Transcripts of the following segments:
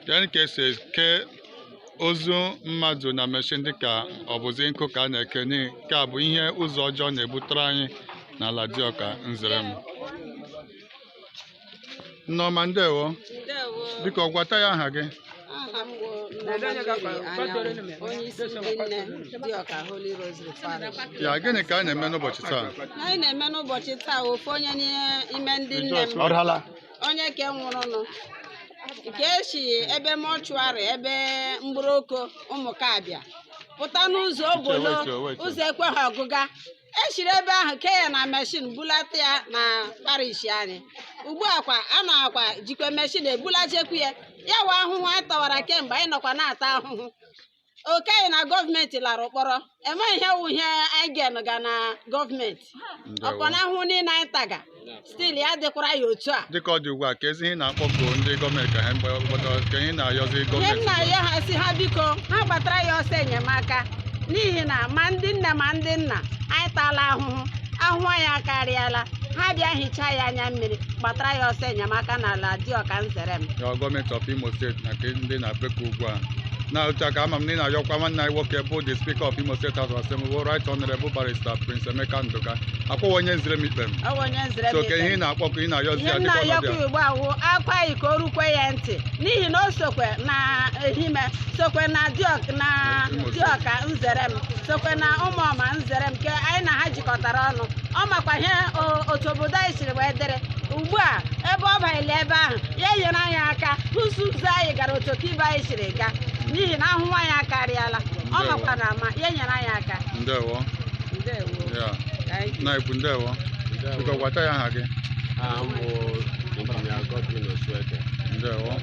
Ka nke si ke ozu mmadụ na meshin dịka ọ bụzi nkụ ka a na-eke nke a bụ ihe ụzọ ọjọọ na-ebutere anyị n'ala Dioka Nzerem. Nneọma ndewo. Biko gwata ya aha gị. Aha m bụ onye isi ndị nne Dioka Holy Rosary Parish. Ya gịnị ka a na-eme n'ụbọchị taa? Anyị na-eme n'ụbọchị taa ofu onye n'ime ndị nne m onye ke nwụrụnụ nke echi ebe mọchụarị ebe mgburoko ụmụkabịa pụta n'ụzọ obodo ụzọ ekweghị ọgụga echiri ebe ahụ ke ya na meshin bulata ya na parish anyị. Ugbu a kwa a na-akwa jikwe meshin ebulachekwu ya wa ahụhụ anyị tọwara kemgbe anyị nọkwa na-ata ahụhụ. Oke anyị na gọọmenti lara ụkpọrọ enweghị ihe wụ ihe anyị ga na gọọmenti ọkwa na ahụhụ niile anyị taga stil ya dịkwara ya otu a dịka ọ dị ugbu a ka ezi ihe na-akpọkọ ndị gọọmenti ka ha gbata ka ihe na-ayọzi gọọmenti. Ihe m na-ayọ ha si ha biko ha gbatara ya ọsọ enyemaka n'ihi na ma ndị nne ma ndị nna anyị tala ahụhụ anyị akarịala ha bịa hichaa ya anya mmiri gbatara ya ọsọ enyemaka n'ala Dioka Nzerem. Gọọmenti of Imo steeti na ndị na-apekọ ugbu a na otu a ka ama m na ị na-ayọkwa nwanne anyị nwoke bụ the Speaker of Imo State House of Assembly Right Honorable Barrister Prince Emeka Nduka akpọwa onye Nzerem ikpe m. So ka ihe ị na-akpọkọ ị na-ayọzi ya dịka ọnọdụ ya ugbu a wụ akwa iko rukwe ya ntị n'ihi na o sokwe na ehime sokwe na Dioka Nzerem sokwe na ụmụọma Nzerem nke anyị na ha jikọtara ọnụ ọ makwa ihe otu obodo anyị siri wee dere. Ugbu a ebe ọ banyere ebe ahụ ya nyere anyị aka ụzọ anyị gara otu ibe anyị siri gaa n'ihi na ahụhụ anyị akarịala ọ makwa na ama ya nyere anyị aka. Ndewo. Na-ekwu ndewo. Biko gwata ya aha gị. Ndewo.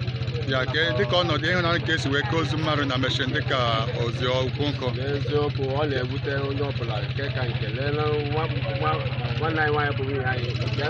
Ya ke dịka ọnọdụ ịhụnanya ka esi wee kee ozu mmadụ na meshin dịka ozi okwu nkụ. N'eziokwu ọ na-ewute onye ọbụla nke ka nke lelee nwanne anyị nwaanyị bụ nwunye anyị